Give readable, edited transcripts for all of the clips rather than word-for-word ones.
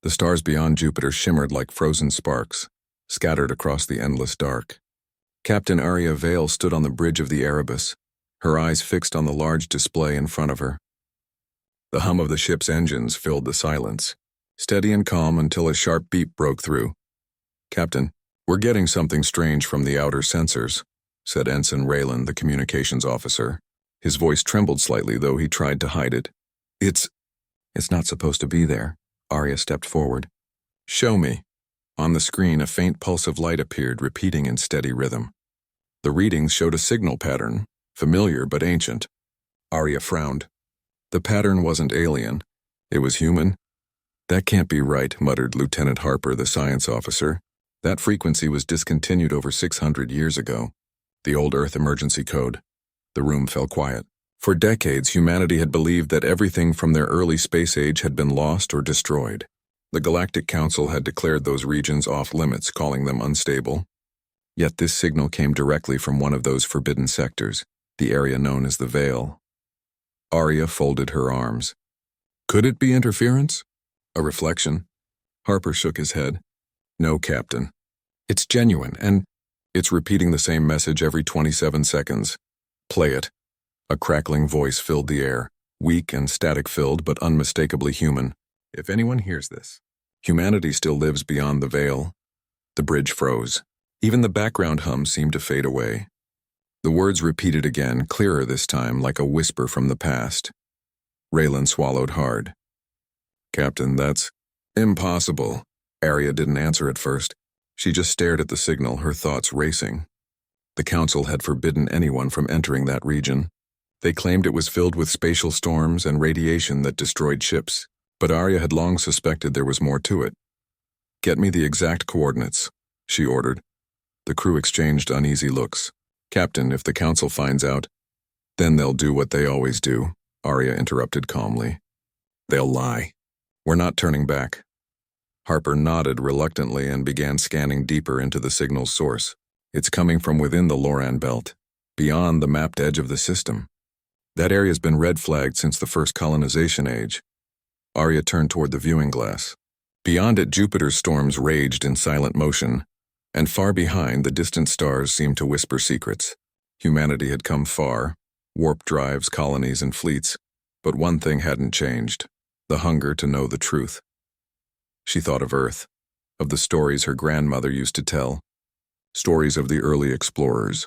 The stars beyond Jupiter shimmered like frozen sparks, scattered across the endless dark. Captain Aria Vale stood on the bridge of the Erebus, her eyes fixed on the large display in front of her. The hum of the ship's engines filled the silence, steady and calm until a sharp beep broke through. "Captain, we're getting something strange from the outer sensors," said Ensign Raylan, the communications officer. His voice trembled slightly, though he tried to hide it. It's not supposed to be there." Aria stepped forward. "Show me." On the screen, a faint pulse of light appeared, repeating in steady rhythm. The readings showed a signal pattern, familiar but ancient. Aria frowned. The pattern wasn't alien. It was human. "That can't be right," muttered Lieutenant Harper, the science officer. "That frequency was discontinued over 600 years ago. The old Earth emergency code." The room fell quiet. For decades, humanity had believed that everything from their early space age had been lost or destroyed. The Galactic Council had declared those regions off-limits, calling them unstable. Yet this signal came directly from one of those forbidden sectors, the area known as the Veil. Aria folded her arms. Could it be interference? A reflection? Harper shook his head. "No, Captain. It's genuine, and it's repeating the same message every 27 seconds. Play it." A crackling voice filled the air, weak and static-filled but unmistakably human. "If anyone hears this, humanity still lives beyond the Veil." The bridge froze. Even the background hum seemed to fade away. The words repeated again, clearer this time, like a whisper from the past. Raylan swallowed hard. "Captain, that's impossible." Aria didn't answer at first. She just stared at the signal, her thoughts racing. The Council had forbidden anyone from entering that region. They claimed it was filled with spatial storms and radiation that destroyed ships, but Aria had long suspected there was more to it. "Get me the exact coordinates," she ordered. The crew exchanged uneasy looks. "Captain, if the Council finds out, then they'll do what they always do," Aria interrupted calmly. "They'll lie. We're not turning back." Harper nodded reluctantly and began scanning deeper into the signal's source. "It's coming from within the Loran belt, beyond the mapped edge of the system. That area's been red flagged since the first colonization age." Aria turned toward the viewing glass. Beyond it, Jupiter's storms raged in silent motion, and far behind, the distant stars seemed to whisper secrets. Humanity had come far, warp drives, colonies, and fleets, but one thing hadn't changed: the hunger to know the truth. She thought of Earth, of the stories her grandmother used to tell, stories of the early explorers,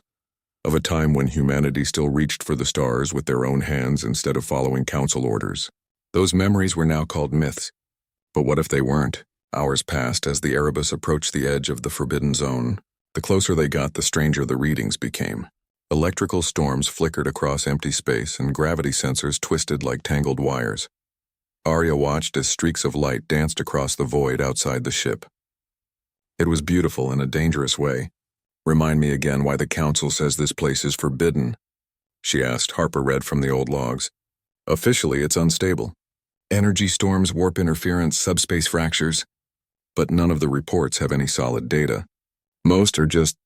of a time when humanity still reached for the stars with their own hands instead of following council orders. Those memories were now called myths. But what if they weren't? Hours passed as the Erebus approached the edge of the forbidden zone. The closer they got, the stranger the readings became. Electrical storms flickered across empty space, and gravity sensors twisted like tangled wires. Aria watched as streaks of light danced across the void outside the ship. It was beautiful in a dangerous way. "Remind me again why the Council says this place is forbidden," she asked. Harper read from the old logs. "Officially, it's unstable. Energy storms, warp interference, subspace fractures. But none of the reports have any solid data. Most are just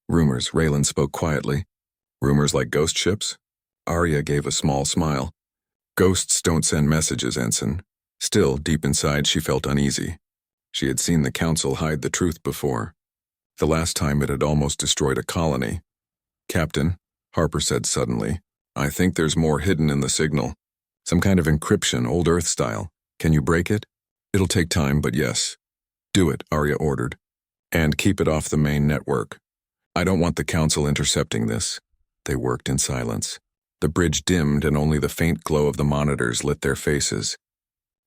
rumors." Raylan spoke quietly. "Rumors like ghost ships?" Aria gave a small smile. "Ghosts don't send messages, Ensign." Still, deep inside, she felt uneasy. She had seen the Council hide the truth before. The last time it had almost destroyed a colony. "Captain," Harper said suddenly, "I think there's more hidden in the signal. Some kind of encryption, old Earth style. Can you break it?" "It'll take time, but yes." "Do it," Aria ordered. "And keep it off the main network. I don't want the Council intercepting this." They worked in silence. The bridge dimmed and only the faint glow of the monitors lit their faces.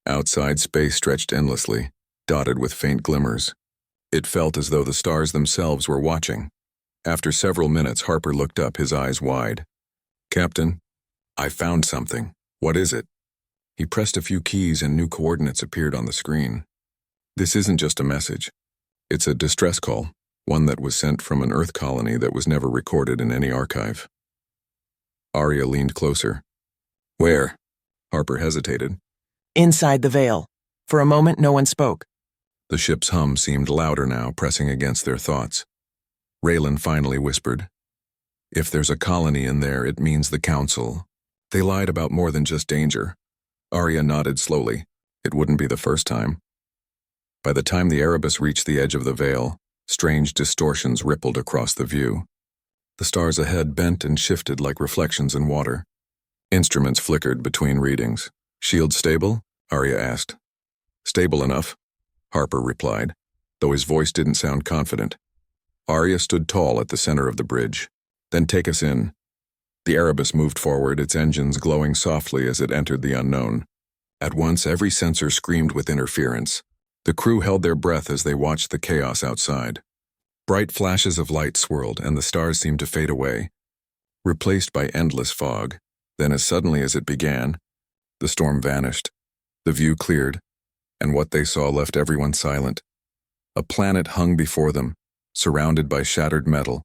Outside, space stretched endlessly, dotted with faint glimmers. It felt as though the stars themselves were watching. After several minutes, Harper looked up, his eyes wide. "Captain, I found something." "What is it?" He pressed a few keys and new coordinates appeared on the screen. "This isn't just a message. It's a distress call, one that was sent from an Earth colony that was never recorded in any archive." Aria leaned closer. "Where?" Harper hesitated. "Inside the Veil." For a moment, no one spoke. The ship's hum seemed louder now, pressing against their thoughts. Raylan finally whispered, "If there's a colony in there, it means the Council. They lied about more than just danger." Aria nodded slowly. It wouldn't be the first time. By the time the Erebus reached the edge of the veil, strange distortions rippled across the view. The stars ahead bent and shifted like reflections in water. Instruments flickered between readings. "Shield stable?" Arya asked. "Stable enough," Harper replied, though his voice didn't sound confident. Arya stood tall at the center of the bridge. "Then take us in." The Erebus moved forward, its engines glowing softly as it entered the unknown. At once, every sensor screamed with interference. The crew held their breath as they watched the chaos outside. Bright flashes of light swirled, and the stars seemed to fade away, replaced by endless fog. Then, as suddenly as it began, the storm vanished. The view cleared, and what they saw left everyone silent. A planet hung before them, surrounded by shattered metal.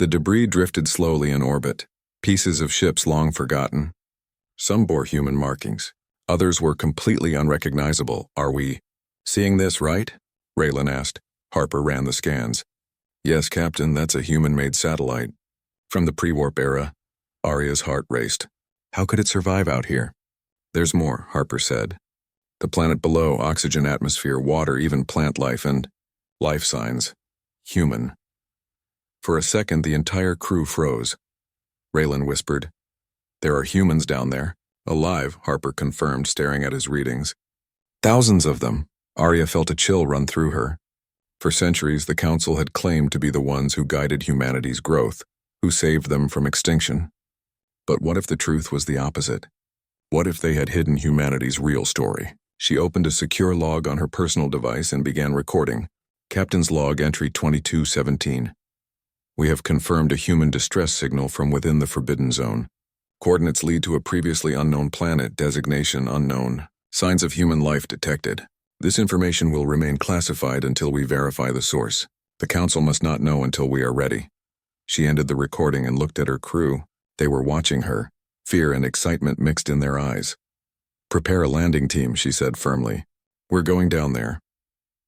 The debris drifted slowly in orbit, pieces of ships long forgotten. Some bore human markings. Others were completely unrecognizable. "Are we seeing this right?" Raylan asked. Harper ran the scans. "Yes, Captain, that's a human-made satellite. From the pre-warp era." Arya's heart raced. "How could it survive out here?" "There's more," Harper said. "The planet below, oxygen atmosphere, water, even plant life and life signs. Human." For a second, the entire crew froze. Raylan whispered, "There are humans down there." "Alive," Harper confirmed, staring at his readings. "Thousands of them." Arya felt a chill run through her. For centuries, the Council had claimed to be the ones who guided humanity's growth, who saved them from extinction. But what if the truth was the opposite? What if they had hidden humanity's real story? She opened a secure log on her personal device and began recording. Captain's log entry 2217. "We have confirmed a human distress signal from within the Forbidden Zone. Coordinates lead to a previously unknown planet, designation unknown. Signs of human life detected. This information will remain classified until we verify the source. The Council must not know until we are ready." She ended the recording and looked at her crew. They were watching her, fear and excitement mixed in their eyes. "Prepare a landing team," she said firmly. "We're going down there."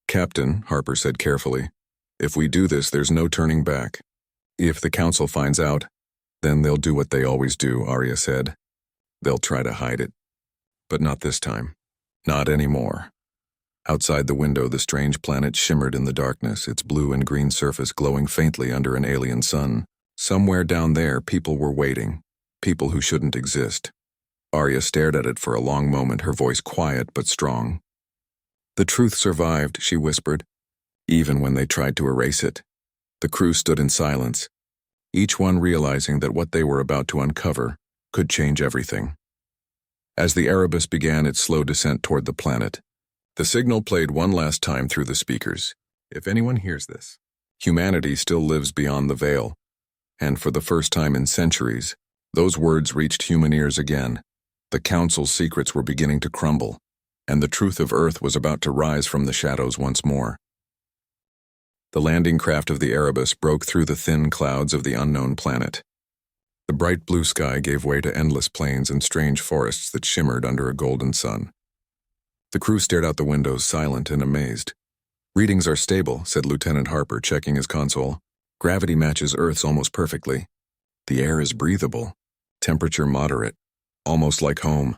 "Captain," Harper said carefully, "if we do this, there's no turning back. If the Council finds out, then they'll do what they always do," Arya said. "They'll try to hide it. But not this time. Not anymore." Outside the window, the strange planet shimmered in the darkness, its blue and green surface glowing faintly under an alien sun. Somewhere down there, people were waiting. People who shouldn't exist. Arya stared at it for a long moment, her voice quiet but strong. "The truth survived," she whispered, "even when they tried to erase it." The crew stood in silence, each one realizing that what they were about to uncover could change everything. As the Erebus began its slow descent toward the planet, the signal played one last time through the speakers. "If anyone hears this, humanity still lives beyond the veil." And for the first time in centuries, those words reached human ears again. The Council's secrets were beginning to crumble, and the truth of Earth was about to rise from the shadows once more. The landing craft of the Erebus broke through the thin clouds of the unknown planet. The bright blue sky gave way to endless plains and strange forests that shimmered under a golden sun. The crew stared out the windows, silent and amazed. "Readings are stable," said Lieutenant Harper, checking his console. "Gravity matches Earth's almost perfectly. The air is breathable. Temperature moderate. Almost like home,"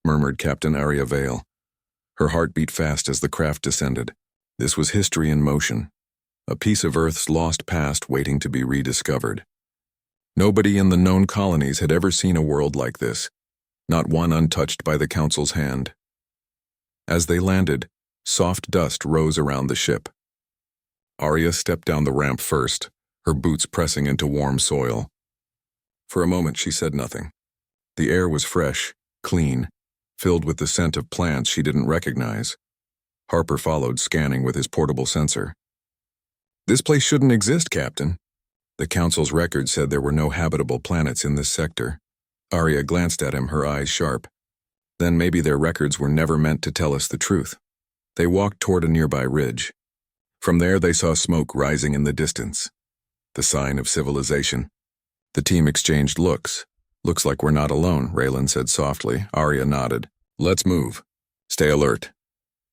murmured Captain Arya Vale. Her heart beat fast as the craft descended. This was history in motion. A piece of Earth's lost past waiting to be rediscovered. Nobody in the known colonies had ever seen a world like this, not one untouched by the Council's hand. As they landed, soft dust rose around the ship. Arya stepped down the ramp first, her boots pressing into warm soil. For a moment she said nothing. The air was fresh, clean, filled with the scent of plants she didn't recognize. Harper followed, scanning with his portable sensor. "This place shouldn't exist, Captain." The Council's record said there were no habitable planets in this sector. Arya glanced at him, her eyes sharp. Then maybe their records were never meant to tell us the truth. They walked toward a nearby ridge. From there they saw smoke rising in the distance. The sign of civilization. The team exchanged looks. "Looks like we're not alone," Raylan said softly. Arya nodded. "Let's move. Stay alert."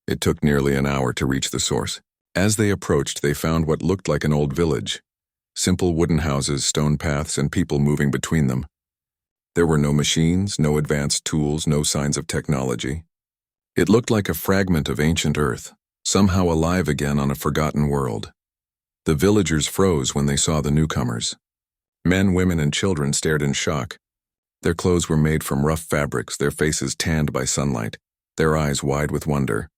It took nearly an hour to reach the source. As they approached, they found what looked like an old village. Simple wooden houses, stone paths, and people moving between them. There were no machines, no advanced tools, no signs of technology. It looked like a fragment of ancient Earth, somehow alive again on a forgotten world. The villagers froze when they saw the newcomers. Men, women, and children stared in shock. Their clothes were made from rough fabrics, their faces tanned by sunlight, their eyes wide with wonder.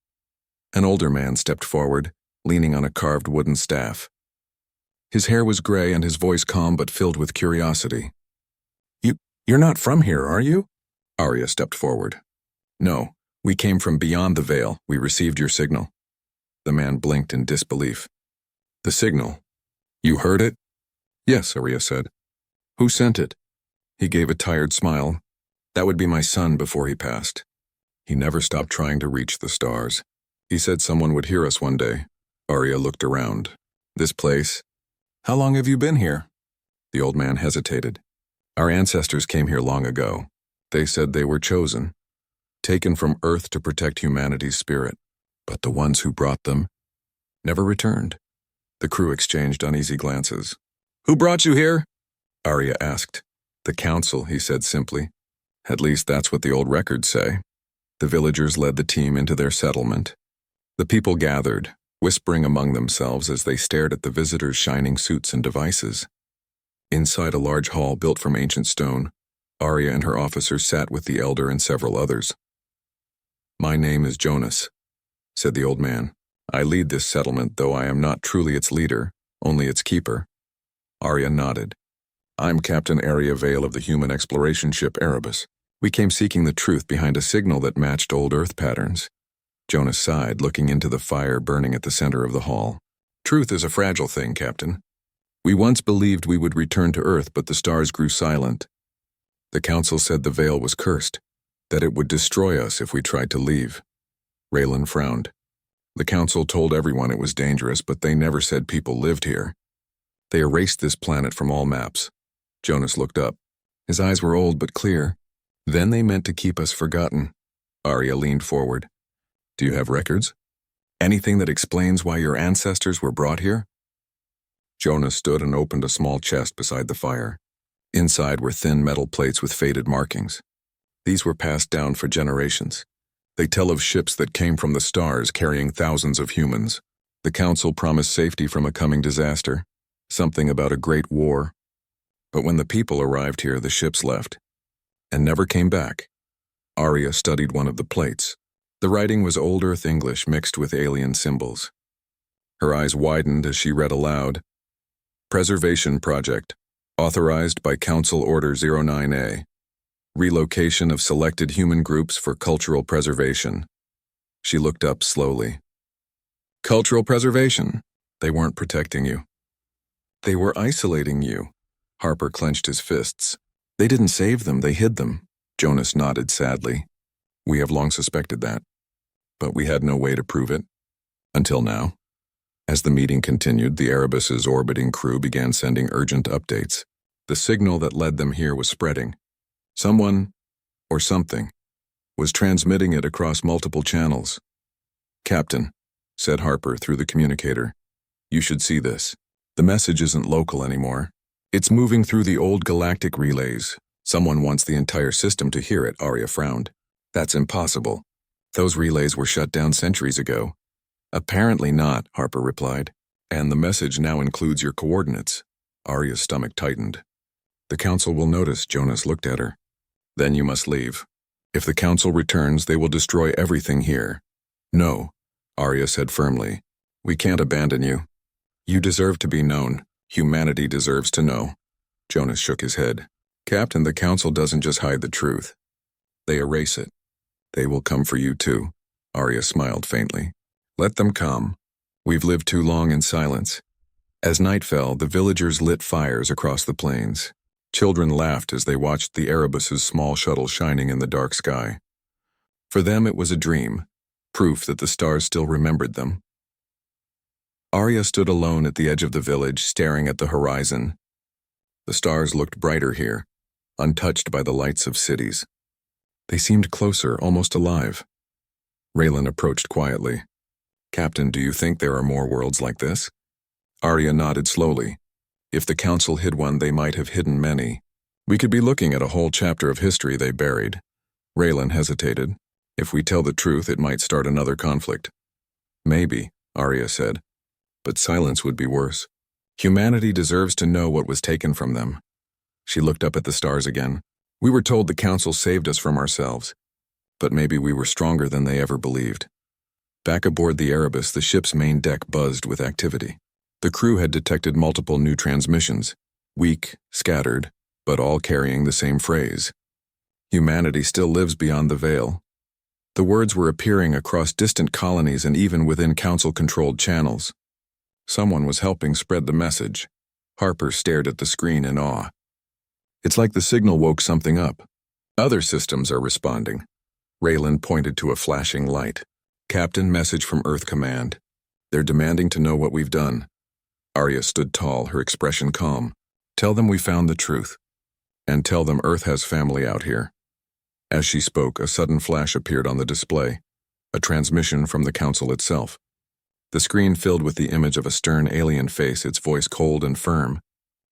An older man stepped forward, leaning on a carved wooden staff. His hair was gray and his voice calm but filled with curiosity. You're not from here, are you? Arya stepped forward. No, we came from beyond the veil. We received your signal. The man blinked in disbelief. The signal? You heard it? Yes, Arya said. Who sent it? He gave a tired smile. That would be my son before he passed. He never stopped trying to reach the stars. He said someone would hear us one day. Arya looked around. This place? How long have you been here? The old man hesitated. Our ancestors came here long ago. They said they were chosen, taken from Earth to protect humanity's spirit. But the ones who brought them never returned. The crew exchanged uneasy glances. Who brought you here? Arya asked. The council, he said simply. At least that's what the old records say. The villagers led the team into their settlement. The people gathered, whispering among themselves as they stared at the visitors' shining suits and devices. Inside a large hall built from ancient stone, Arya and her officers sat with the elder and several others. My name is Jonas, said the old man. I lead this settlement, though I am not truly its leader, only its keeper. Arya nodded. I'm Captain Arya Vale of the human exploration ship Erebus. We came seeking the truth behind a signal that matched old Earth patterns. Jonas sighed, looking into the fire burning at the center of the hall. Truth is a fragile thing, Captain. We once believed we would return to Earth, but the stars grew silent. The council said the veil was cursed, that it would destroy us if we tried to leave. Raylan frowned. The council told everyone it was dangerous, but they never said people lived here. They erased this planet from all maps. Jonas looked up. His eyes were old but clear. Then they meant to keep us forgotten. Arya leaned forward. Do you have records? Anything that explains why your ancestors were brought here? Jonas stood and opened a small chest beside the fire. Inside were thin metal plates with faded markings. These were passed down for generations. They tell of ships that came from the stars carrying thousands of humans. The council promised safety from a coming disaster, something about a great war. But when the people arrived here, the ships left and never came back. Arya studied one of the plates. The writing was Old Earth English mixed with alien symbols. Her eyes widened as she read aloud. Preservation Project, authorized by Council Order 09A. Relocation of selected human groups for cultural preservation. She looked up slowly. Cultural preservation? They weren't protecting you. They were isolating you. Harper clenched his fists. They didn't save them, they hid them. Jonas nodded sadly. We have long suspected that, but we had no way to prove it. Until now. As the meeting continued, the Erebus's orbiting crew began sending urgent updates. The signal that led them here was spreading. Someone, or something, was transmitting it across multiple channels. Captain, said Harper through the communicator, you should see this. The message isn't local anymore. It's moving through the old galactic relays. Someone wants the entire system to hear it, Arya frowned. That's impossible. Those relays were shut down centuries ago. Apparently not, Harper replied. And the message now includes your coordinates. Arya's stomach tightened. The council will notice, Jonas looked at her. Then you must leave. If the council returns, they will destroy everything here. No, Arya said firmly. We can't abandon you. You deserve to be known. Humanity deserves to know. Jonas shook his head. Captain, the council doesn't just hide the truth. They erase it. They will come for you too. Arya smiled faintly. Let them come. We've lived too long in silence. As night fell, the villagers lit fires across the plains. Children laughed as they watched the Erebus's small shuttle shining in the dark sky. For them it was a dream, proof that the stars still remembered them. Arya stood alone at the edge of the village, staring at the horizon. The stars looked brighter here, untouched by the lights of cities. They seemed closer, almost alive. Raylan approached quietly. Captain, do you think there are more worlds like this? Arya nodded slowly. If the council hid one, they might have hidden many. We could be looking at a whole chapter of history they buried. Raylan hesitated. If we tell the truth, it might start another conflict. Maybe, Arya said. But silence would be worse. Humanity deserves to know what was taken from them. She looked up at the stars again. We were told the Council saved us from ourselves. But maybe we were stronger than they ever believed. Back aboard the Erebus, the ship's main deck buzzed with activity. The crew had detected multiple new transmissions, weak, scattered, but all carrying the same phrase. Humanity still lives beyond the veil. The words were appearing across distant colonies and even within Council-controlled channels. Someone was helping spread the message. Harper stared at the screen in awe. It's like the signal woke something up. Other systems are responding. Raylan pointed to a flashing light. Captain, message from Earth Command. They're demanding to know what we've done. Arya stood tall, her expression calm. Tell them we found the truth. And tell them Earth has family out here. As she spoke, a sudden flash appeared on the display. A transmission from the Council itself. The screen filled with the image of a stern alien face, its voice cold and firm.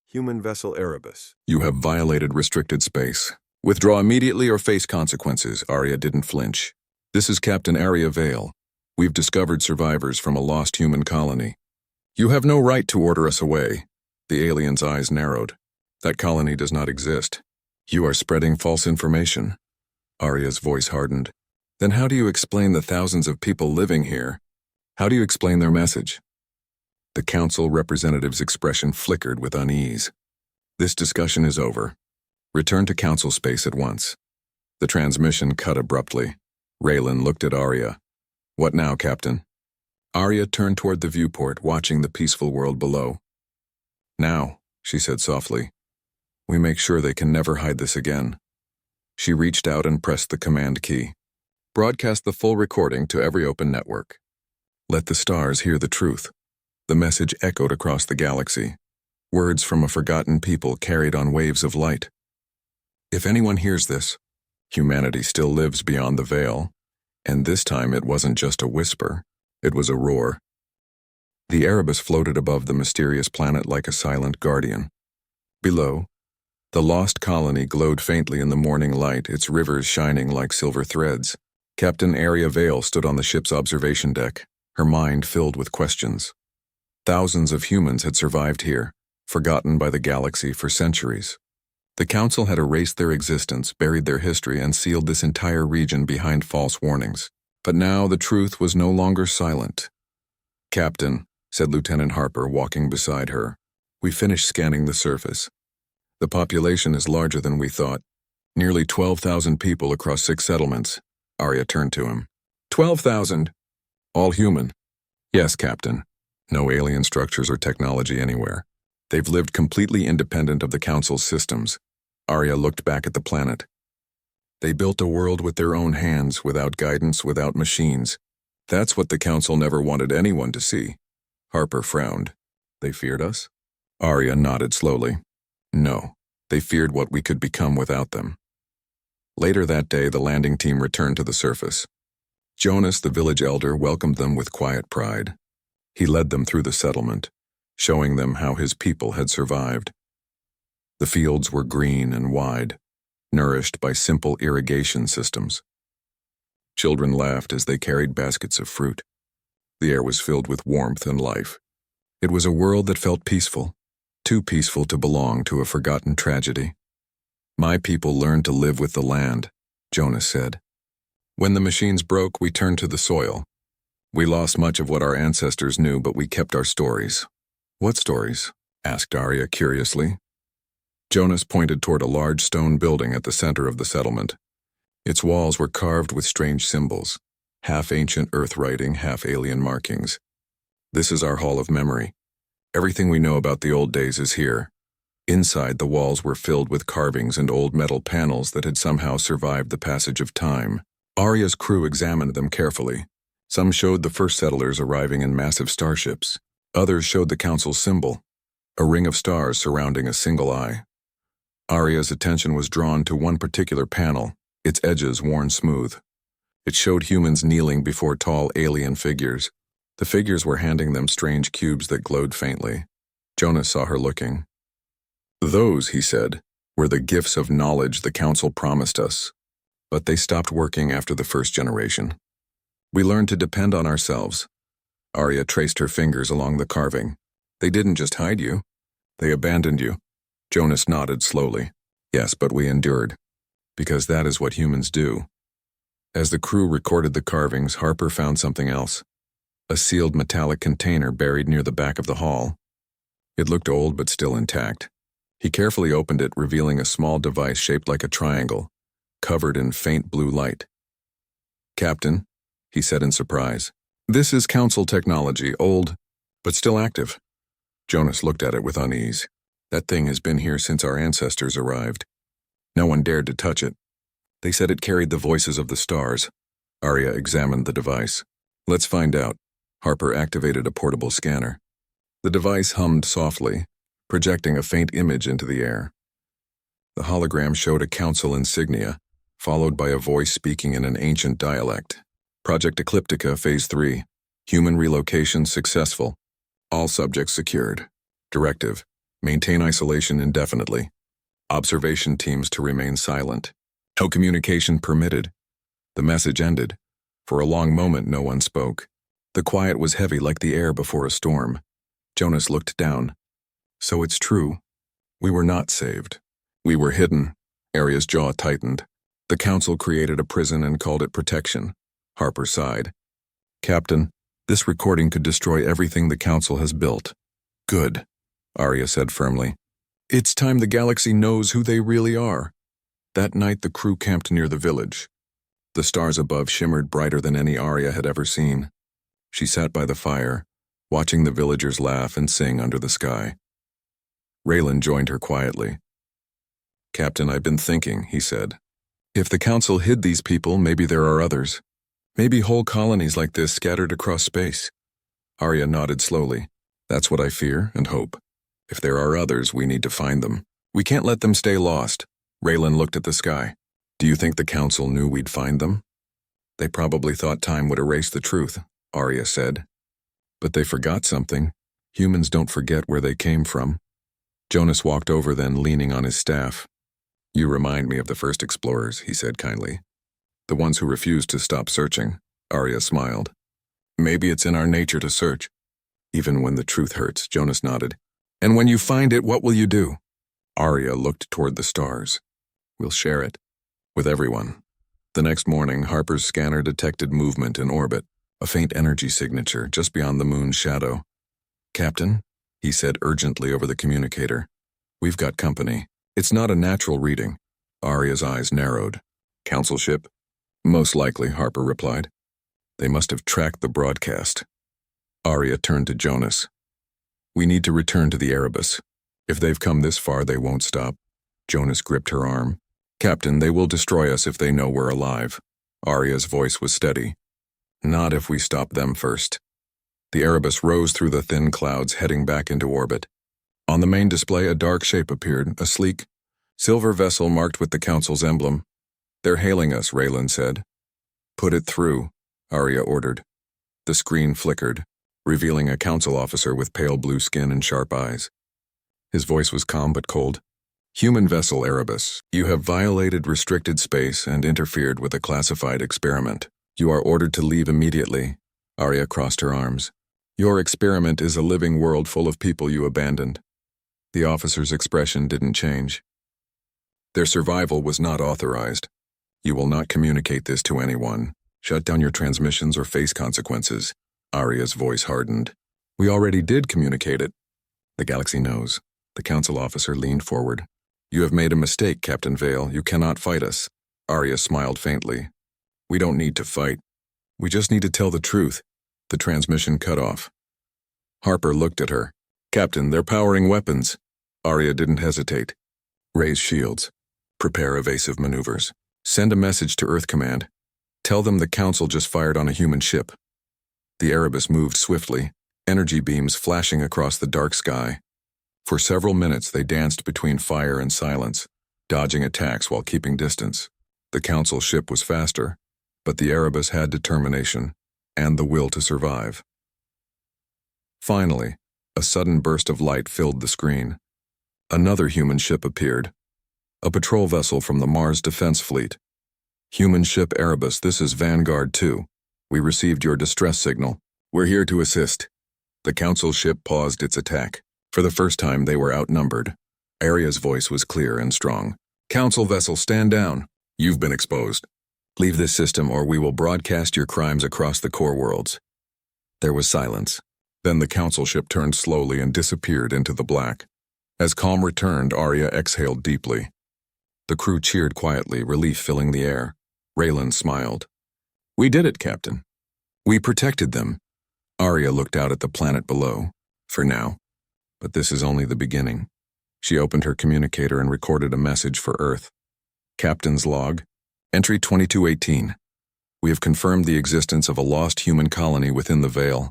Human vessel Erebus. You have violated restricted space. Withdraw immediately or face consequences. Arya didn't flinch. This is Captain Arya Vale. We've discovered survivors from a lost human colony. You have no right to order us away. The alien's eyes narrowed. That colony does not exist. You are spreading false information. Arya's voice hardened. Then how do you explain the thousands of people living here? How do you explain their message? The Council representative's expression flickered with unease. This discussion is over. Return to Council space at once. The transmission cut abruptly. Raylan looked at Arya. What now, Captain? Arya turned toward the viewport, watching the peaceful world below. Now, she said softly, we make sure they can never hide this again. She reached out and pressed the command key. Broadcast the full recording to every open network. Let the stars hear the truth. The message echoed across the galaxy. Words from a forgotten people carried on waves of light. If anyone hears this, humanity still lives beyond the veil, and this time it wasn't just a whisper, it was a roar. The Erebus floated above the mysterious planet like a silent guardian. Below, the lost colony glowed faintly in the morning light, its rivers shining like silver threads. Captain Arya Vale stood on the ship's observation deck, her mind filled with questions. Thousands of humans had survived here, forgotten by the galaxy for centuries. The Council had erased their existence, buried their history, and sealed this entire region behind false warnings. But now the truth was no longer silent. Captain, said Lieutenant Harper, walking beside her, we finished scanning the surface. The population is larger than we thought. Nearly 12,000 people across 6 settlements. Arya turned to him. 12,000? All human? Yes, Captain. No alien structures or technology anywhere. They've lived completely independent of the Council's systems. Arya looked back at the planet. They built a world with their own hands, without guidance, without machines. That's what the Council never wanted anyone to see. Harper frowned. They feared us? Arya nodded slowly. No, they feared what we could become without them. Later that day, the landing team returned to the surface. Jonas, the village elder, welcomed them with quiet pride. He led them through the settlement, showing them how his people had survived. The fields were green and wide, nourished by simple irrigation systems. Children laughed as they carried baskets of fruit. The air was filled with warmth and life. It was a world that felt peaceful, too peaceful to belong to a forgotten tragedy. My people learned to live with the land, Jonas said. When the machines broke, we turned to the soil. We lost much of what our ancestors knew, but we kept our stories. What stories? Asked Arya curiously. Jonas pointed toward a large stone building at the center of the settlement. Its walls were carved with strange symbols, half ancient earth writing, half alien markings. This is our hall of memory. Everything we know about the old days is here. Inside, the walls were filled with carvings and old metal panels that had somehow survived the passage of time. Arya's crew examined them carefully. Some showed the first settlers arriving in massive starships. Others showed the Council's symbol, a ring of stars surrounding a single eye. Arya's attention was drawn to one particular panel, its edges worn smooth. It showed humans kneeling before tall alien figures. The figures were handing them strange cubes that glowed faintly. Jonas saw her looking. Those, he said, were the gifts of knowledge the Council promised us. But they stopped working after the first generation. We learned to depend on ourselves. Arya traced her fingers along the carving. They didn't just hide you. They abandoned you. Jonas nodded slowly. Yes, but we endured. Because that is what humans do. As the crew recorded the carvings, Harper found something else. A sealed metallic container buried near the back of the hall. It looked old but still intact. He carefully opened it, revealing a small device shaped like a triangle, covered in faint blue light. "Captain," he said in surprise, "this is Council technology, old, but still active." Jonas looked at it with unease. That thing has been here since our ancestors arrived. No one dared to touch it. They said it carried the voices of the stars. Arya examined the device. "Let's find out." Harper activated a portable scanner. The device hummed softly, projecting a faint image into the air. The hologram showed a council insignia, followed by a voice speaking in an ancient dialect. "Project Ecliptica, Phase 3. Human relocation successful. All subjects secured. Directive: maintain isolation indefinitely. Observation teams to remain silent. No communication permitted." The message ended. For a long moment, no one spoke. The quiet was heavy like the air before a storm. Jonas looked down. So it's true. We were not saved. We were hidden. Arya's jaw tightened. The council created a prison and called it protection. Harper sighed. "Captain, this recording could destroy everything the council has built." "Good," Arya said firmly. "It's time the galaxy knows who they really are." That night the crew camped near the village. The stars above shimmered brighter than any Arya had ever seen. She sat by the fire, watching the villagers laugh and sing under the sky. Raylan joined her quietly. "Captain, I've been thinking," he said. "If the council hid these people, maybe there are others. Maybe whole colonies like this scattered across space." Arya nodded slowly. "That's what I fear and hope. If there are others, we need to find them. We can't let them stay lost." Raylan looked at the sky. "Do you think the council knew we'd find them?" "They probably thought time would erase the truth," Arya said. "But they forgot something. Humans don't forget where they came from." Jonas walked over then, leaning on his staff. "You remind me of the first explorers," he said kindly. "The ones who refused to stop searching." Arya smiled. "Maybe it's in our nature to search. Even when the truth hurts," Jonas nodded. "And when you find it, what will you do?" Arya looked toward the stars. "We'll share it. With everyone." The next morning, Harper's scanner detected movement in orbit, a faint energy signature just beyond the moon's shadow. "Captain," he said urgently over the communicator, "we've got company. It's not a natural reading." Arya's eyes narrowed. "Council ship?" "Most likely," Harper replied. "They must have tracked the broadcast." Arya turned to Jonas. "We need to return to the Erebus. If they've come this far, they won't stop." Jonas gripped her arm. "Captain, they will destroy us if they know we're alive." Arya's voice was steady. "Not if we stop them first." The Erebus rose through the thin clouds, heading back into orbit. On the main display, a dark shape appeared, a sleek, silver vessel marked with the Council's emblem. "They're hailing us," Raylan said. "Put it through," Arya ordered. The screen flickered, revealing a Council officer with pale blue skin and sharp eyes. His voice was calm but cold. "Human vessel Erebus, you have violated restricted space and interfered with a classified experiment. You are ordered to leave immediately." Arya crossed her arms. "Your experiment is a living world full of people you abandoned." The officer's expression didn't change. "Their survival was not authorized. You will not communicate this to anyone. Shut down your transmissions or face consequences." Arya's voice hardened. "We already did communicate it." "The galaxy knows." The Council officer leaned forward. "You have made a mistake, Captain Vale. You cannot fight us." Arya smiled faintly. "We don't need to fight. We just need to tell the truth." The transmission cut off. Harper looked at her. "Captain, they're powering weapons." Arya didn't hesitate. "Raise shields. Prepare evasive maneuvers. Send a message to Earth Command. Tell them the Council just fired on a human ship." The Erebus moved swiftly, energy beams flashing across the dark sky. For several minutes they danced between fire and silence, dodging attacks while keeping distance. The Council ship was faster, but the Erebus had determination and the will to survive. Finally, a sudden burst of light filled the screen. Another human ship appeared, a patrol vessel from the Mars Defense Fleet. "Human ship Erebus, this is Vanguard 2. We received your distress signal. We're here to assist. The council ship paused its attack. For the first time, they were outnumbered. Aria's voice was clear and strong. Council vessel, stand down. You've been exposed. Leave this system or we will broadcast your crimes across the core worlds. There was silence. Then the council ship turned slowly and disappeared into the black. As calm returned, Aria exhaled deeply. The crew cheered quietly, relief filling the air. Raylan smiled. We did it, Captain. We protected them. Aria looked out at the planet below. For now. But this is only the beginning. She opened her communicator and recorded a message for Earth. Captain's log. Entry 2218. We have confirmed the existence of a lost human colony within the Veil.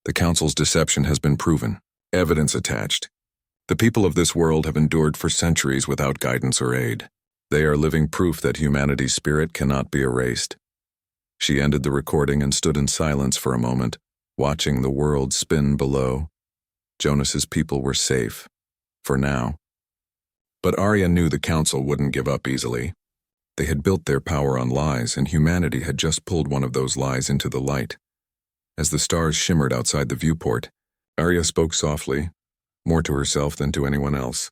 The Council's deception has been proven. Evidence attached. The people of this world have endured for centuries without guidance or aid. They are living proof that humanity's spirit cannot be erased. She ended the recording and stood in silence for a moment, watching the world spin below. Jonas's people were safe. For now. But Aria knew the Council wouldn't give up easily. They had built their power on lies, and humanity had just pulled one of those lies into the light. As the stars shimmered outside the viewport, Aria spoke softly, more to herself than to anyone else.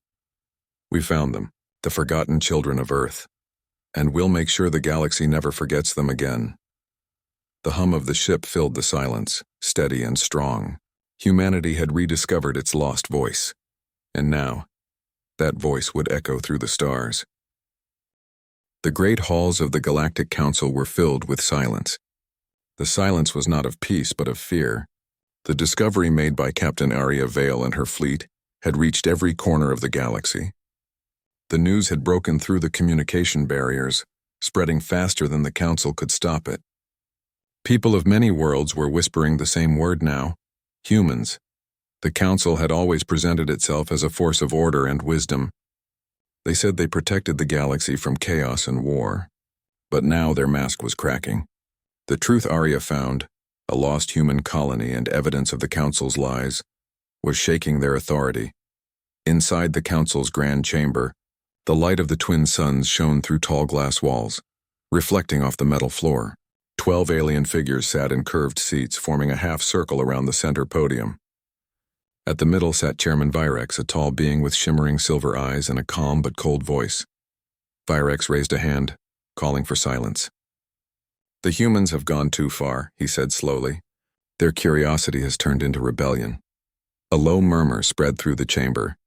We found them, the forgotten children of Earth, and we'll make sure the galaxy never forgets them again. The hum of the ship filled the silence, steady and strong. Humanity had rediscovered its lost voice, and now, that voice would echo through the stars. The great halls of the Galactic Council were filled with silence. The silence was not of peace but of fear. The discovery made by Captain Aria Vale and her fleet had reached every corner of the galaxy. The news had broken through the communication barriers, spreading faster than the Council could stop it. People of many worlds were whispering the same word now: humans. The Council had always presented itself as a force of order and wisdom. They said they protected the galaxy from chaos and war. But now their mask was cracking. The truth Aria found, a lost human colony and evidence of the Council's lies, was shaking their authority. Inside the Council's grand chamber, the light of the twin suns shone through tall glass walls, reflecting off the metal floor. 12 alien figures sat in curved seats, forming a half circle around the center podium. At the middle sat Chairman Virex, a tall being with shimmering silver eyes and a calm but cold voice. Virex raised a hand, calling for silence. The humans have gone too far, he said slowly. Their curiosity has turned into rebellion. A low murmur spread through the chamber.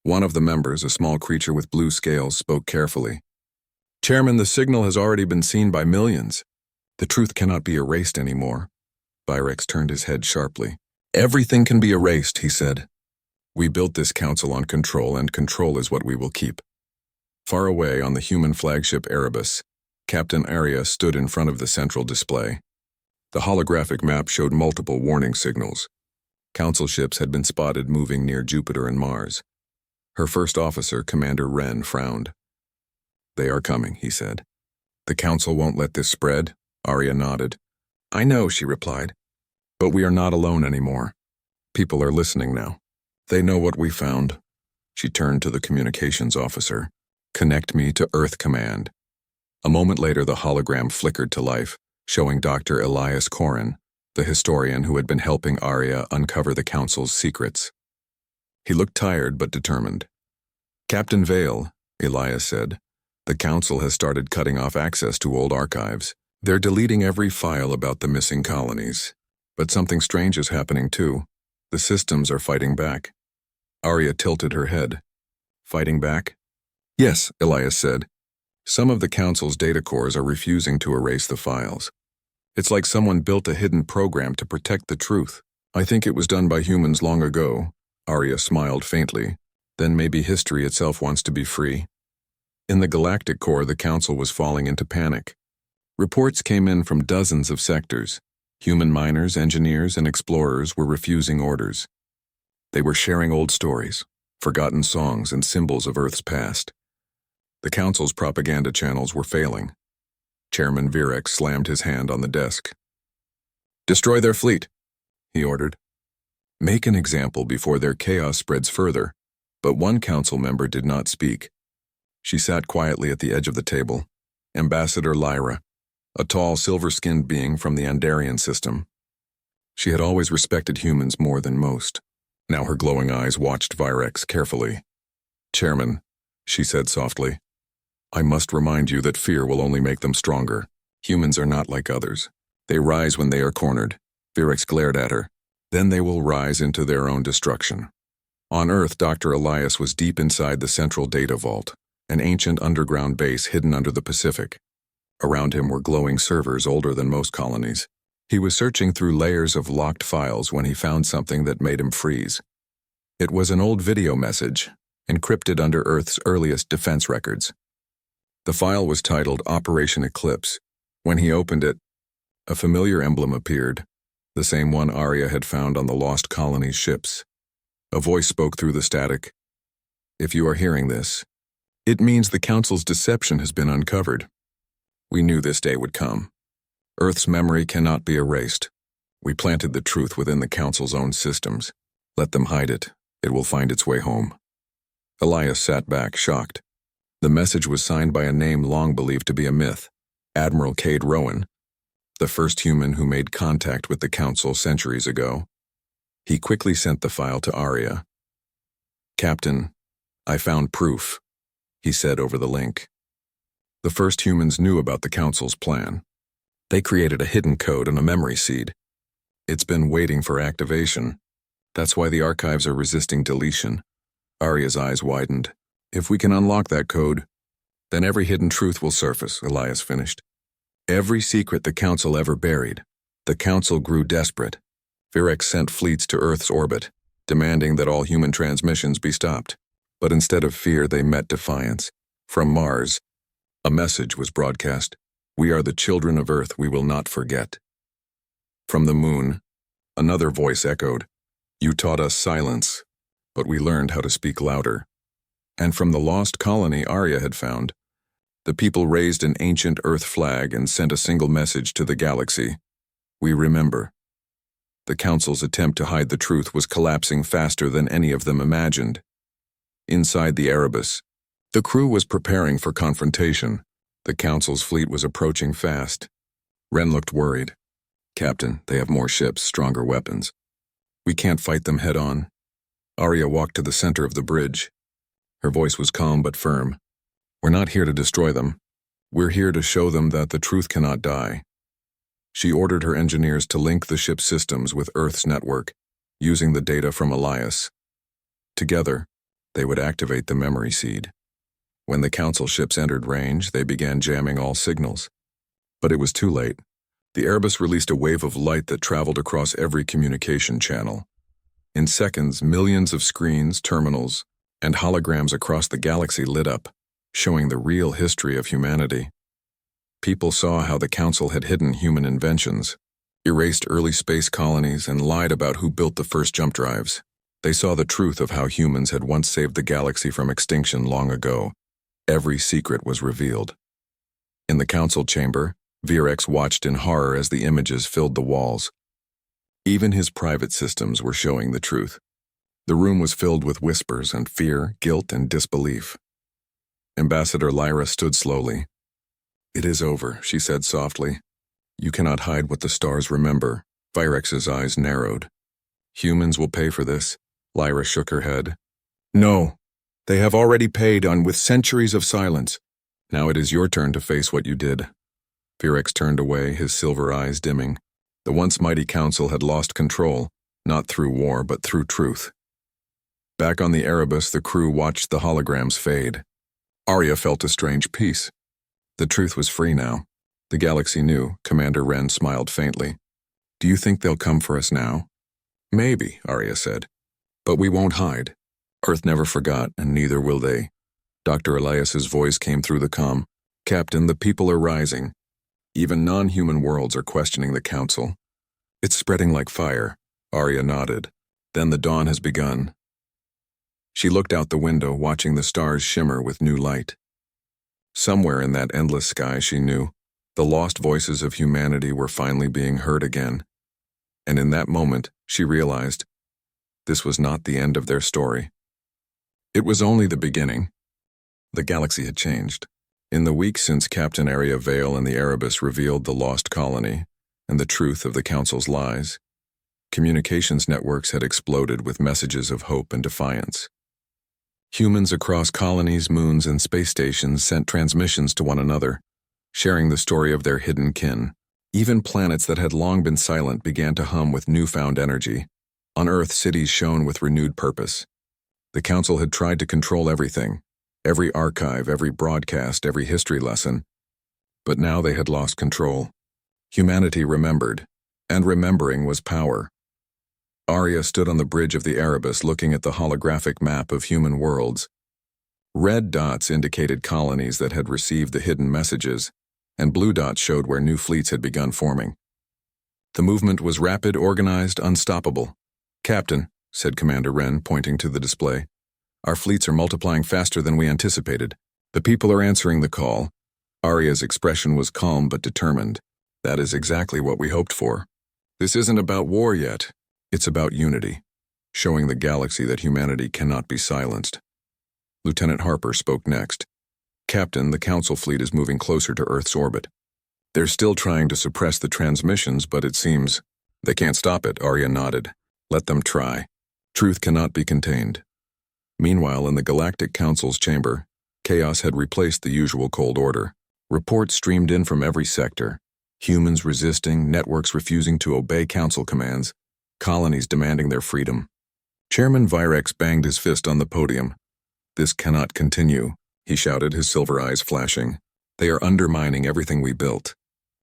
One of the members, a small creature with blue scales, spoke carefully. Chairman, the signal has already been seen by millions. The truth cannot be erased anymore. Virex turned his head sharply. Everything can be erased, he said. We built this council on control, and control is what we will keep. Far away on the human flagship Erebus, Captain Aria stood in front of the central display. The holographic map showed multiple warning signals. Council ships had been spotted moving near Jupiter and Mars. Her first officer, Commander Wren, frowned. They are coming, he said. The Council won't let this spread, Aria nodded. I know, she replied. But we are not alone anymore. People are listening now. They know what we found. She turned to the communications officer. Connect me to Earth Command. A moment later, the hologram flickered to life, showing Dr. Elias Corrin, the historian who had been helping Aria uncover the Council's secrets. He looked tired but determined. Captain Vale, Elias said, the Council has started cutting off access to old archives. They're deleting every file about the missing colonies. But something strange is happening too. The systems are fighting back. Aria tilted her head. Fighting back? Yes, Elias said. Some of the Council's data cores are refusing to erase the files. It's like someone built a hidden program to protect the truth. I think it was done by humans long ago. Aria smiled faintly. Then maybe history itself wants to be free. In the Galactic core, the Council was falling into panic. Reports came in from dozens of sectors. Human miners, engineers, and explorers were refusing orders. They were sharing old stories, forgotten songs, and symbols of Earth's past. The Council's propaganda channels were failing. Chairman Virex slammed his hand on the desk. Destroy their fleet, he ordered. Make an example before their chaos spreads further. But one Council member did not speak. She sat quietly at the edge of the table. Ambassador Lyra, a tall, silver-skinned being from the Andarian system. She had always respected humans more than most. Now her glowing eyes watched Virex carefully. "Chairman," she said softly, "I must remind you that fear will only make them stronger. Humans are not like others. They rise when they are cornered." Virex glared at her. "Then they will rise into their own destruction." On Earth, Dr. Elias was deep inside the central data vault, an ancient underground base hidden under the Pacific. Around him were glowing servers older than most colonies. He was searching through layers of locked files when he found something that made him freeze. It was an old video message, encrypted under Earth's earliest defense records. The file was titled Operation Eclipse. When he opened it, a familiar emblem appeared, the same one Arya had found on the Lost Colony's ships. A voice spoke through the static. "If you are hearing this, it means the Council's deception has been uncovered. We knew this day would come. Earth's memory cannot be erased. We planted the truth within the Council's own systems. Let them hide it. It will find its way home." Elias sat back, shocked. The message was signed by a name long believed to be a myth, Admiral Cade Rowan, the first human who made contact with the Council centuries ago. He quickly sent the file to Arya. "Captain, I found proof," he said over the link. The first humans knew about the Council's plan. They created a hidden code and a memory seed. It's been waiting for activation. That's why the archives are resisting deletion. Arya's eyes widened. "If we can unlock that code, then every hidden truth will surface," Elias finished. "Every secret the Council ever buried." The Council grew desperate. Virex sent fleets to Earth's orbit, demanding that all human transmissions be stopped. But instead of fear, they met defiance. From Mars, a message was broadcast. "We are the children of Earth, we will not forget." From the moon, another voice echoed. "You taught us silence, but we learned how to speak louder." And from the lost colony Arya had found, the people raised an ancient Earth flag and sent a single message to the galaxy. "We remember." The Council's attempt to hide the truth was collapsing faster than any of them imagined. Inside the Erebus, the crew was preparing for confrontation. The Council's fleet was approaching fast. Ren looked worried. "Captain, they have more ships, stronger weapons. We can't fight them head-on." Arya walked to the center of the bridge. Her voice was calm but firm. "We're not here to destroy them. We're here to show them that the truth cannot die." She ordered her engineers to link the ship's systems with Earth's network, using the data from Elias. Together, they would activate the memory seed. When the Council ships entered range, they began jamming all signals. But it was too late. The Erebus released a wave of light that traveled across every communication channel. In seconds, millions of screens, terminals, and holograms across the galaxy lit up, showing the real history of humanity. People saw how the Council had hidden human inventions, erased early space colonies, and lied about who built the first jump drives. They saw the truth of how humans had once saved the galaxy from extinction long ago. Every secret was revealed. In the Council chamber, Virex watched in horror as the images filled the walls. Even his private systems were showing the truth. The room was filled with whispers and fear, guilt, and disbelief. Ambassador Lyra stood slowly. "It is over," she said softly. "You cannot hide what the stars remember." Virex's eyes narrowed. "Humans will pay for this." Lyra shook her head. "No. They have already paid on with centuries of silence. Now it is your turn to face what you did." Virex turned away, his silver eyes dimming. The once mighty Council had lost control, not through war but through truth. Back on the Erebus, the crew watched the holograms fade. Arya felt a strange peace. The truth was free now. The galaxy knew. Commander Ren smiled faintly. "Do you think they'll come for us now?" "Maybe," Arya said. "But we won't hide. Earth never forgot, and neither will they." Dr. Elias's voice came through the comm. "Captain, the people are rising. Even non-human worlds are questioning the Council. It's spreading like fire." Arya nodded. "Then the dawn has begun." She looked out the window, watching the stars shimmer with new light. Somewhere in that endless sky, she knew, the lost voices of humanity were finally being heard again. And in that moment, she realized, this was not the end of their story. It was only the beginning. The galaxy had changed. In the weeks since Captain Arya Vale and the Erebus revealed the lost colony and the truth of the Council's lies, Communications networks had exploded with messages of hope and defiance. Humans across colonies, moons, and space stations sent transmissions to one another, sharing the story of their hidden kin. Even planets that had long been silent began to hum with newfound energy. On Earth, cities shone with renewed purpose. The Council had tried to control everything, every archive, every broadcast, every history lesson. But now they had lost control. Humanity remembered, and remembering was power. Arya stood on the bridge of the Erebus looking at the holographic map of human worlds. Red dots indicated colonies that had received the hidden messages, and blue dots showed where new fleets had begun forming. The movement was rapid, organized, unstoppable. "Captain," said Commander Wren, pointing to the display, "our fleets are multiplying faster than we anticipated. The people are answering the call." Arya's expression was calm but determined. "That is exactly what we hoped for. This isn't about war yet. It's about unity, showing the galaxy that humanity cannot be silenced." Lieutenant Harper spoke next. "Captain, the Council fleet is moving closer to Earth's orbit. They're still trying to suppress the transmissions, but it seems they can't stop it." Arya nodded. "Let them try. Truth cannot be contained." Meanwhile, in the Galactic Council's chamber, chaos had replaced the usual cold order. Reports streamed in from every sector. Humans resisting, networks refusing to obey Council commands, colonies demanding their freedom. Chairman Virex banged his fist on the podium. "This cannot continue," he shouted, his silver eyes flashing. "They are undermining everything we built.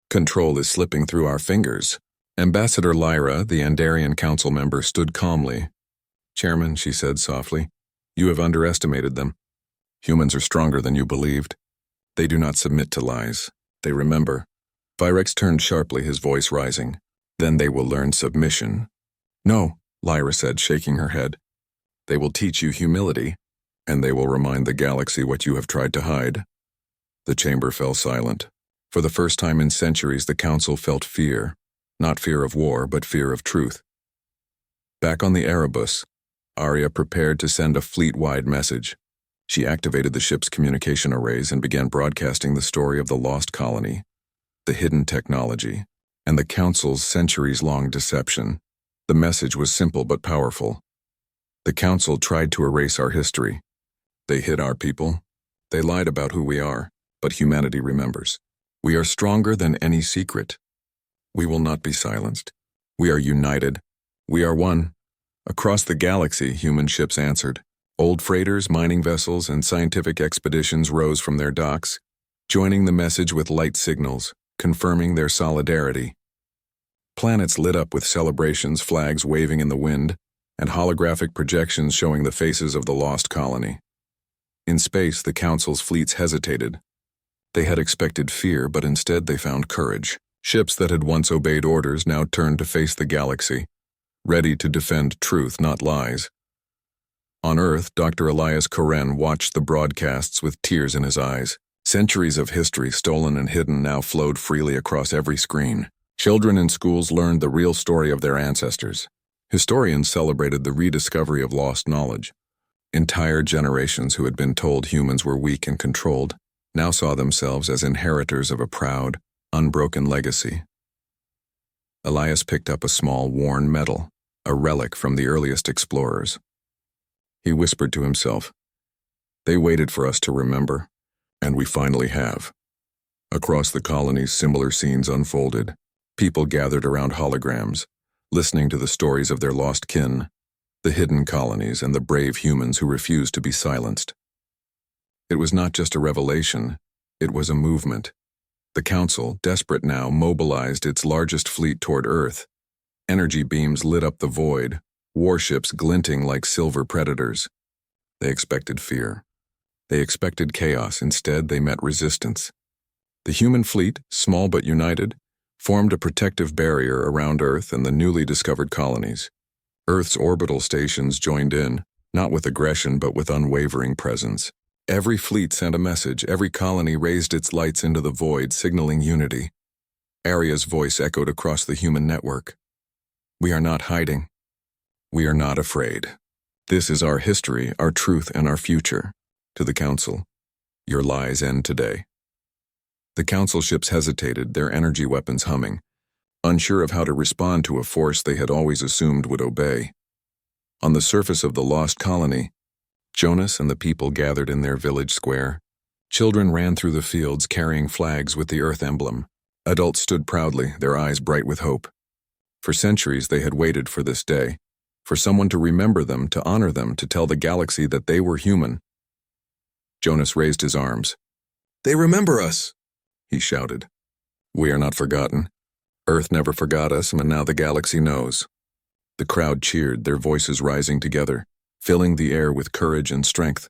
Control is slipping through our fingers." Ambassador Lyra, the Andarian Council member, stood calmly. "Chairman," she said softly, "you have underestimated them. Humans are stronger than you believed. They do not submit to lies. They remember." Virex turned sharply, his voice rising. "Then they will learn submission." "No," Lyra said, shaking her head. "They will teach you humility, and they will remind the galaxy what you have tried to hide." The chamber fell silent. For the first time in centuries, the Council felt fear. Not fear of war, but fear of truth. Back on the Erebus, Arya prepared to send a fleet-wide message. She activated the ship's communication arrays and began broadcasting the story of the lost colony, the hidden technology, and the Council's centuries-long deception. The message was simple but powerful. The Council tried to erase our history. They hid our people. They lied about who we are, but humanity remembers. We are stronger than any secret. We will not be silenced. We are united. We are one. Across the galaxy, human ships answered. Old freighters, mining vessels, and scientific expeditions rose from their docks, joining the message with light signals, confirming their solidarity. Planets lit up with celebrations, flags waving in the wind, and holographic projections showing the faces of the lost colony. In space, the Council's fleets hesitated. They had expected fear, but instead they found courage. Ships that had once obeyed orders now turned to face the galaxy, ready to defend truth, not lies. On Earth, Dr. Elias Koren watched the broadcasts with tears in his eyes. Centuries of history, stolen and hidden, now flowed freely across every screen. Children in schools learned the real story of their ancestors. Historians celebrated the rediscovery of lost knowledge. Entire generations who had been told humans were weak and controlled now saw themselves as inheritors of a proud, unbroken legacy. Elias picked up a small, worn medal, a relic from the earliest explorers. He whispered to himself, "They waited for us to remember, and we finally have." Across the colonies, similar scenes unfolded. People gathered around holograms, listening to the stories of their lost kin, the hidden colonies, and the brave humans who refused to be silenced. It was not just a revelation, it was a movement. The Council, desperate now, mobilized its largest fleet toward Earth. Energy beams lit up the void, warships glinting like silver predators. They expected fear. They expected chaos. Instead, they met resistance. The human fleet, small but united, formed a protective barrier around Earth and the newly discovered colonies. Earth's orbital stations joined in, not with aggression but with unwavering presence. Every fleet sent a message, every colony raised its lights into the void, signaling unity. Arya's voice echoed across the human network. "We are not hiding. We are not afraid. This is our history, our truth, and our future." To the Council, "Your lies end today." The Council ships hesitated, their energy weapons humming. unsure of how to respond to a force they had always assumed would obey. On the surface of the lost colony, Jonas and the people gathered in their village square. Children ran through the fields carrying flags with the Earth emblem. Adults stood proudly, their eyes bright with hope. For centuries they had waited for this day, for someone to remember them, to honor them, to tell the galaxy that they were human. Jonas raised his arms. "They remember us!" he shouted. "We are not forgotten. Earth never forgot us, and now the galaxy knows." The crowd cheered, their voices rising together, filling the air with courage and strength.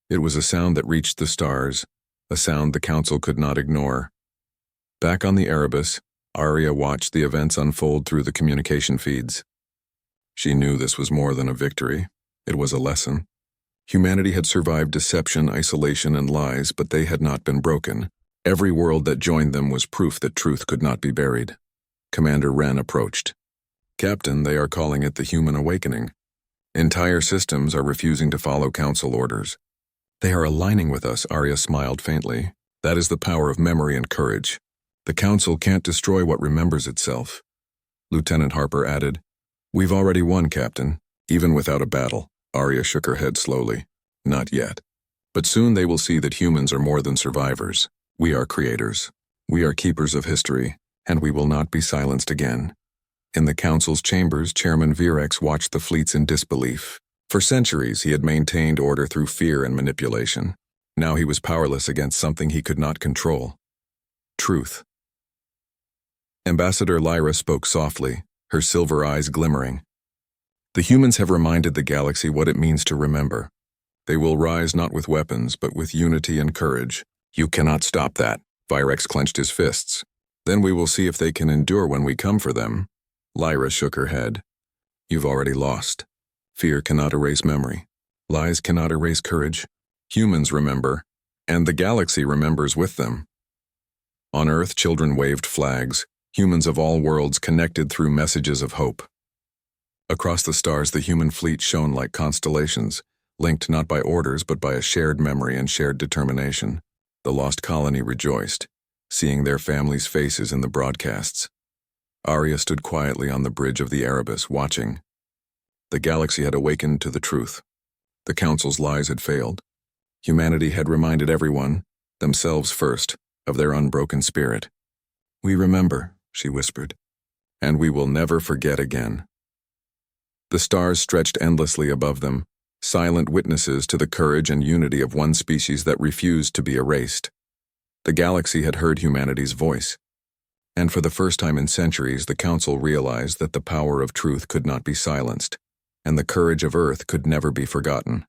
It was a sound that reached the stars, a sound the council could not ignore. Back on the Erebus, Arya watched the events unfold through the communication feeds. She knew this was more than a victory. It was a lesson. Humanity had survived deception, isolation, and lies, but they had not been broken. Every world that joined them was proof that truth could not be buried. Commander Wren approached. "Captain, they are calling it the Human Awakening. Entire systems are refusing to follow council orders." "They are aligning with us," Arya smiled faintly. "That is the power of memory and courage. The council can't destroy what remembers itself." Lieutenant Harper added, "We've already won, Captain, even without a battle." Arya shook her head slowly. "Not yet. But soon they will see that humans are more than survivors. We are creators. We are keepers of history, and we will not be silenced again." In the council's chambers, Chairman Virex watched the fleets in disbelief. For centuries, he had maintained order through fear and manipulation. Now he was powerless against something he could not control. Truth. Ambassador Lyra spoke softly, her silver eyes glimmering. "The humans have reminded the galaxy what it means to remember. They will rise not with weapons, but with unity and courage." "You cannot stop that." Virex clenched his fists. "Then we will see if they can endure when we come for them." Lyra shook her head. "You've already lost. Fear cannot erase memory. Lies cannot erase courage. Humans remember, and the galaxy remembers with them." On Earth, children waved flags. Humans of all worlds connected through messages of hope. Across the stars, the human fleet shone like constellations, linked not by orders but by a shared memory and shared determination. The lost colony rejoiced, seeing their families' faces in the broadcasts. Arya stood quietly on the bridge of the Erebus, watching. The galaxy had awakened to the truth. The Council's lies had failed. Humanity had reminded everyone, themselves first, of their unbroken spirit. "We remember," she whispered, "and we will never forget again." The stars stretched endlessly above them, silent witnesses to the courage and unity of one species that refused to be erased. The galaxy had heard humanity's voice, and for the first time in centuries, the Council realized that the power of truth could not be silenced, and the courage of Earth could never be forgotten.